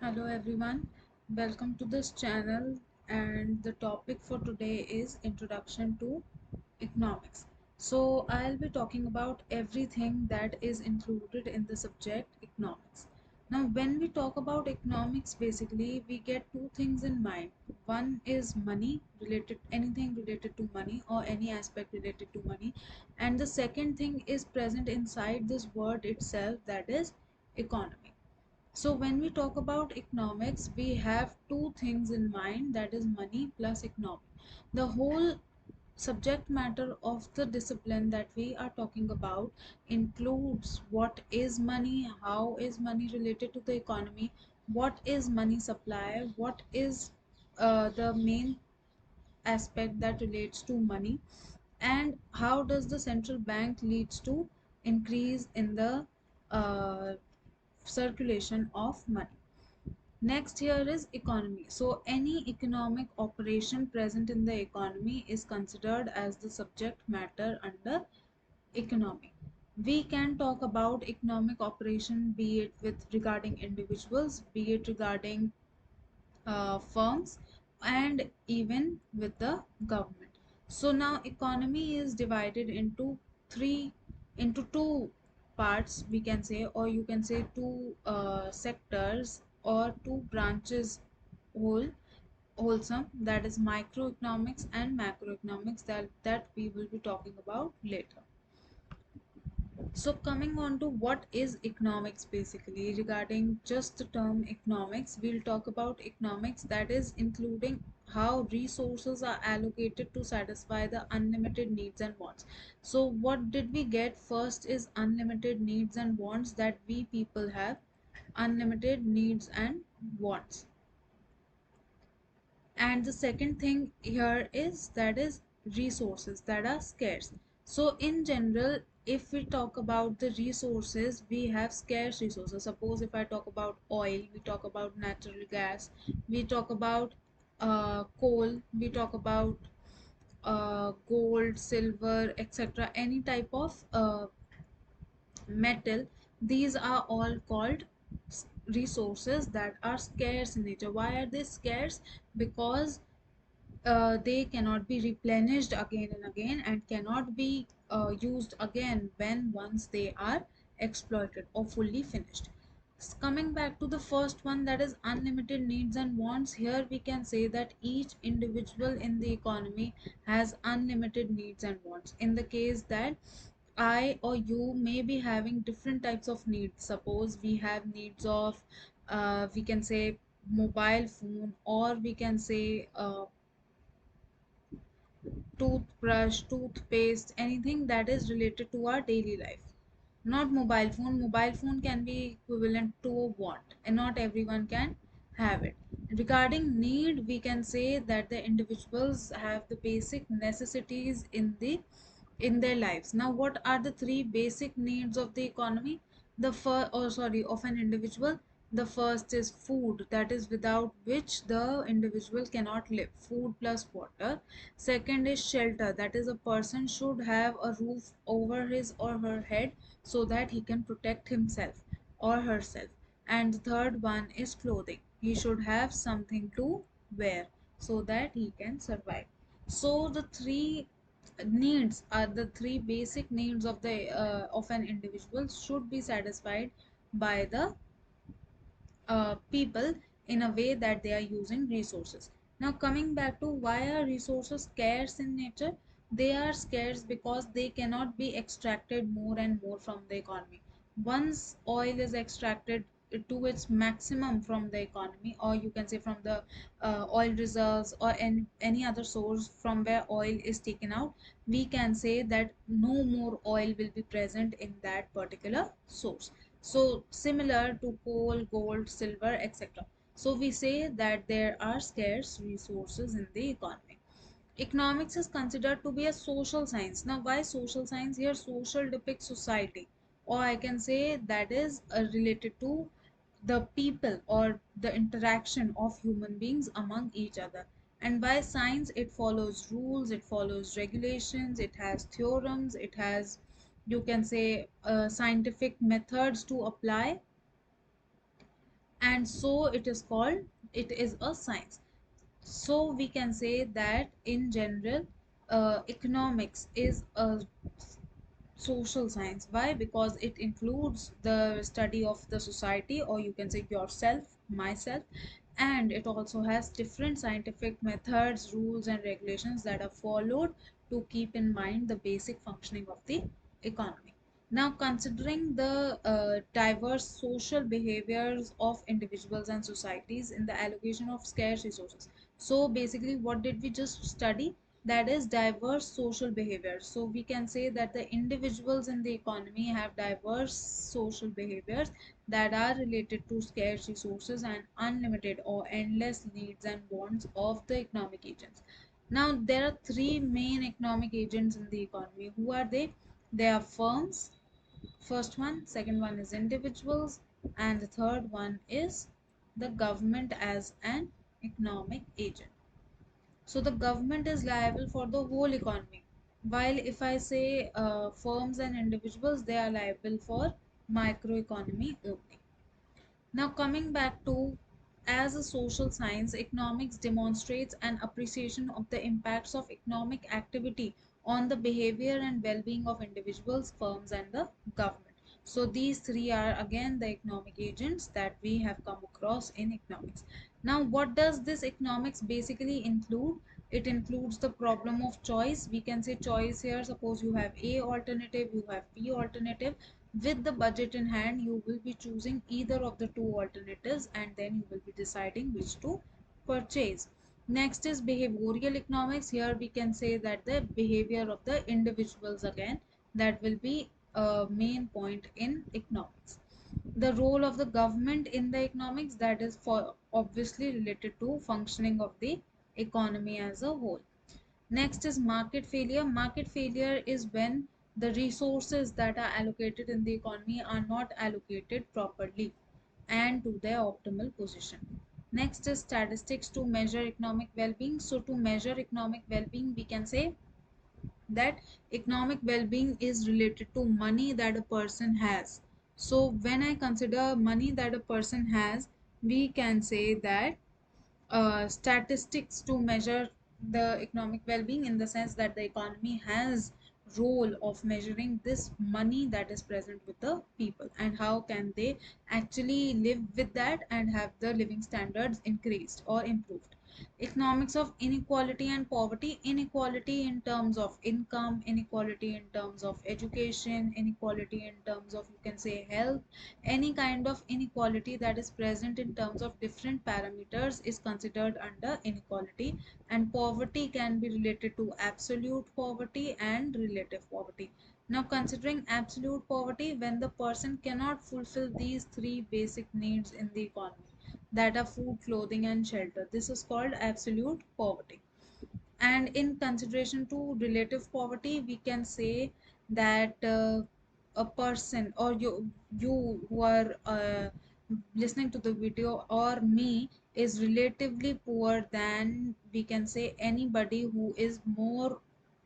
Hello everyone, welcome to this channel, and the topic for today is Introduction to Economics. So I'll be talking about everything that is included in the subject economics. Now when we talk about economics, basically we get two things in mind. One is money, related anything related to money or any aspect related to money, and the second thing is present inside this word itself, that is economy. So when we talk about economics, we have two things in mind, that is money plus economy. The whole subject matter of the discipline that we are talking about includes what is money, how is money related to the economy, what is money supply, what is the main aspect that relates to money, and how does the central bank leads to increase in the uh, circulation of money. Next here is economy. So any economic operation present in the economy is considered as the subject matter under economy. We can talk about economic operation, be it with regarding individuals, be it regarding firms, and even with the government. So now economy is divided three into two parts, we can say, or you can say two sectors or two branches, whole wholesome, that is microeconomics and macroeconomics, that we will be talking about later. So coming on to what is economics, basically regarding just the term economics, we'll talk about economics, that is including how resources are allocated to satisfy the unlimited needs and wants. So what did we get? First is unlimited needs and wants, that we people have unlimited needs and wants. And the second thing here is, that is resources that are scarce. So in general, if we talk about the resources, we have scarce resources. Suppose if I talk about oil, we talk about natural gas, we talk about coal, we talk about gold, silver, etc., any type of metal. These are all called resources that are scarce in nature. Why are they scarce? Because they cannot be replenished again and again, and cannot be used again when once they are exploited or fully finished. Coming back to the first one, that is unlimited needs and wants, here we can say that each individual in the economy has unlimited needs and wants. In the case that I or you may be having different types of needs. Suppose we have needs of, we can say, mobile phone, or we can say toothbrush, toothpaste, anything that is related to our daily life. Not mobile phone. Mobile phone can be equivalent to a want, and not everyone can have it. Regarding need, we can say that the individuals have the basic necessities in their lives. Now what are the three basic needs of the economy, the first, or sorry, of an individual? The first is food, that is without which the individual cannot live, food plus water. Second is shelter, that is a person should have a roof over his or her head so that he can protect himself or herself. And the third one is clothing, he should have something to wear so that he can survive. So the three needs are the three basic needs of an individual, should be satisfied by the people in a way that they are using resources. Now coming back to why are resources scarce in nature? They are scarce because they cannot be extracted more and more from the economy. Once oil is extracted to its maximum from the economy, or you can say from the oil reserves or any other source from where oil is taken out, we can say that no more oil will be present in that particular source. So similar to coal, gold, silver, etc. So we say that there are scarce resources in the economy. Economics is considered to be a social science. Now why social science? Here social depicts society, or I can say that is related to the people or the interaction of human beings among each other. And by science, it follows rules, it follows regulations, it has theorems, it has, you can say, scientific methods to apply, and so it is called, it is a science. So we can say that in general, economics is a social science. Why? Because it includes the study of the society, or you can say yourself, myself, and it also has different scientific methods, rules, and regulations that are followed to keep in mind the basic functioning of the economy. Now, considering the diverse social behaviors of individuals and societies in the allocation of scarce resources. So, basically, what did we just study? That is diverse social behaviors. So we can say that the individuals in the economy have diverse social behaviors that are related to scarce resources and unlimited or endless needs and wants of the economic agents. Now there are three main economic agents in the economy. Who are they? They are firms, first one, second one is individuals, and the third one is the government as an economic agent. So the government is liable for the whole economy. While if I say firms and individuals, they are liable for microeconomy only. Now, coming back to, as a social science, economics demonstrates an appreciation of the impacts of economic activity on the behavior and well being of individuals, firms, and the government. So, these three are again the economic agents that we have come across in economics. Now, what does this economics basically include? It includes the problem of choice. We can say choice here. Suppose you have A alternative, you have B alternative. With the budget in hand, you will be choosing either of the two alternatives, and then you will be deciding which to purchase. Next is behavioral economics. Here we can say that the behavior of the individuals again, that will be a main point in economics. The role of the government in the economics, that is for obviously related to functioning of the economy as a whole. Next is market failure. Market failure is when the resources that are allocated in the economy are not allocated properly and to their optimal position. Next is statistics to measure economic well-being. So to measure economic well-being, we can say that economic well-being is related to money that a person has. So when I consider money that a person has, we can say that statistics to measure the economic well-being, in the sense that the economy has role of measuring this money that is present with the people, and how can they actually live with that and have the living standards increased or improved. Economics of inequality and poverty. Inequality in terms of income, inequality in terms of education, inequality in terms of, you can say, health. Any kind of inequality that is present in terms of different parameters is considered under inequality. And poverty can be related to absolute poverty and relative poverty. Now, considering absolute poverty, when the person cannot fulfill these three basic needs in the economy, that are food, clothing, and shelter, this is called absolute poverty. And in consideration to relative poverty, we can say that a person, or you who are listening to the video, or me, is relatively poor than, we can say, anybody who is more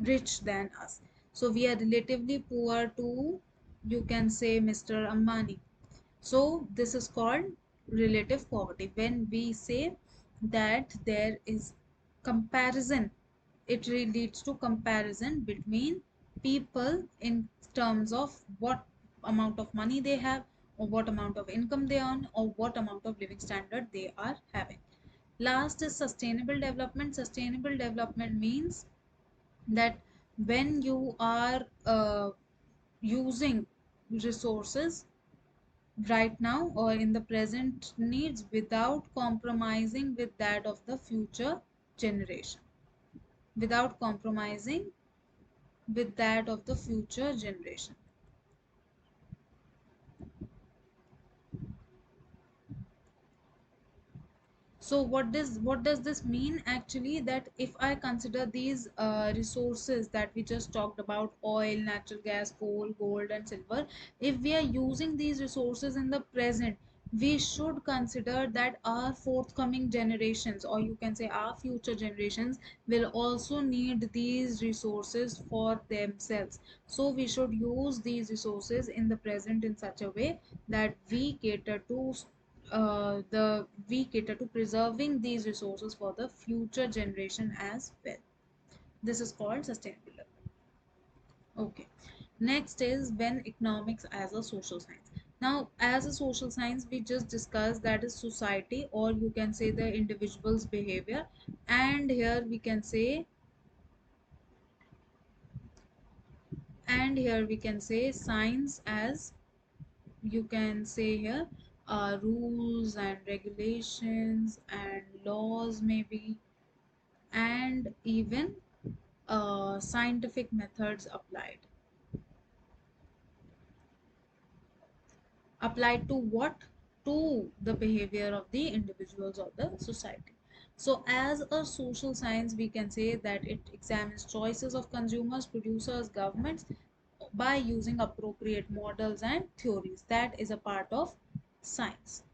rich than us. So we are relatively poor to, you can say, Mr. Ambani. So this is called relative poverty. When we say that there is comparison, it really leads to comparison between people in terms of what amount of money they have, or what amount of income they earn, or what amount of living standard they are having. Last is sustainable development. Sustainable development means that when you are using resources right now or in the present needs without compromising with that of the future generation, without compromising with that of the future generation. So what does this mean actually? That if I consider these resources that we just talked about, oil, natural gas, coal, gold, and silver, if we are using these resources in the present, we should consider that our forthcoming generations, or you can say our future generations, will also need these resources for themselves. So we should use these resources in the present in such a way that we cater to the we cater to preserving these resources for the future generation as well. This is called sustainable development. Okay. Next is when economics as a social science. Now, as a social science, we just discussed that is society, or you can say the individual's behavior, and here we can say, science as, you can say here, rules and regulations and laws maybe, and even scientific methods applied to what? To the behavior of the individuals or the society. So as a social science, we can say that it examines choices of consumers, producers, governments by using appropriate models and theories. That is a part of science.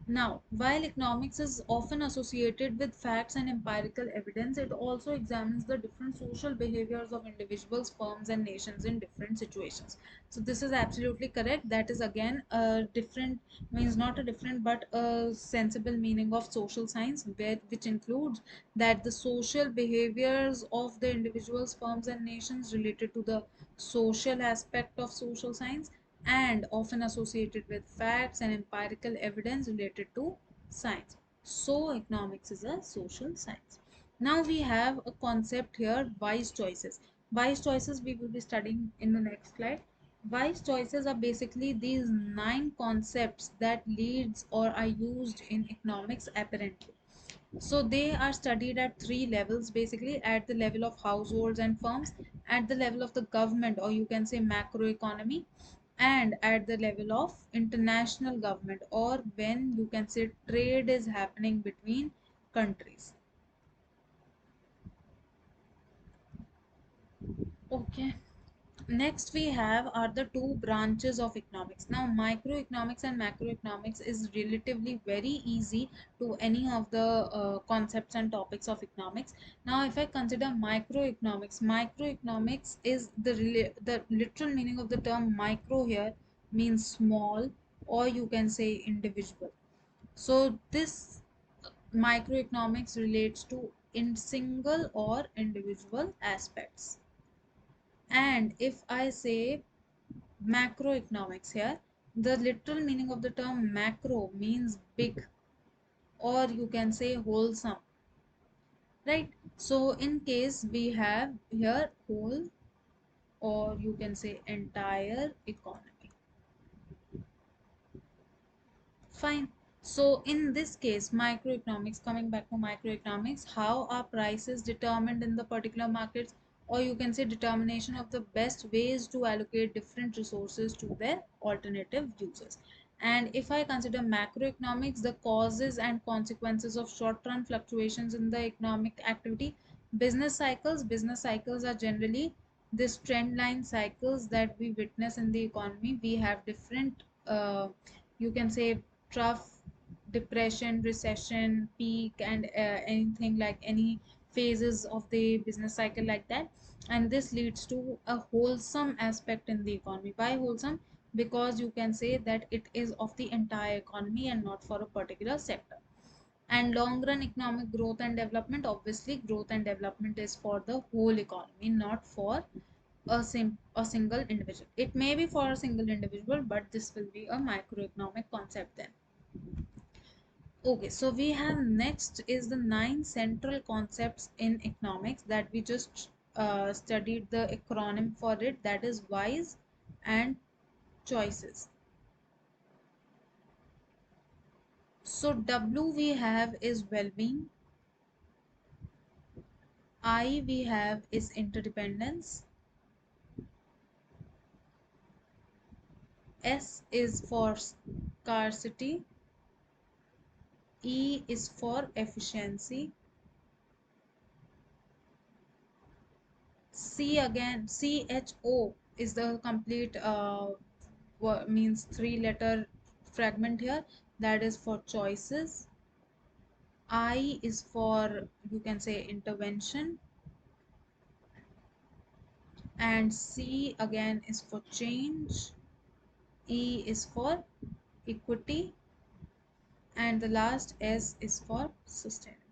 Now, while economics is often associated with facts and empirical evidence, it also examines the different social behaviors of individuals, firms, and nations in different situations. So, this is absolutely correct. That is again a different, means not a different, but a sensible meaning of social science, which includes that the social behaviors of the individuals, firms, and nations related to the social aspect of social science, and often associated with facts and empirical evidence related to science. So, economics is a social science. Now, we have a concept here, wise choices. Wise choices we will be studying in the next slide. Wise choices are basically these 9 concepts that leads or are used in economics apparently. So they are studied at 3 levels, basically at the level of households and firms, at the level of the government, or you can say macroeconomy, and at the level of international government, or when you can say trade is happening between countries. Okay. Next we have are the two branches of economics. Now microeconomics and macroeconomics is relatively very easy to any of the concepts and topics of economics. Now if I consider microeconomics is the literal meaning of the term micro here means small, or you can say individual. So this microeconomics relates to in single or individual aspects. And if I say macroeconomics here, the literal meaning of the term macro means big, or you can say wholesome, right? So in case we have here whole, or you can say entire economy. Fine. So in this case, microeconomics, coming back to microeconomics, how are prices determined in the particular markets, or you can say determination of the best ways to allocate different resources to their alternative uses. And if I consider macroeconomics, the causes and consequences of short-term fluctuations in the economic activity. Business cycles are generally this trend line cycles that we witness in the economy. We have different you can say trough, depression, recession, peak, and anything like any phases of the business cycle like that. And this leads to a wholesome aspect in the economy. Why wholesome? Because you can say that it is of the entire economy and not for a particular sector. And long run economic growth and development, obviously growth and development is for the whole economy, not for a single individual. It may be for a single individual, but this will be a microeconomic concept then. Okay, so we have next is the 9 central concepts in economics that we just studied the acronym for it, that is wise and choices. So W we have is well-being, I we have is interdependence, S is for scarcity, E is for efficiency, C again, CHO is the complete means 3 letter fragment here, that is for choices. I is for, you can say, intervention, and C again is for change. E is for equity, and the last S is for sustainability.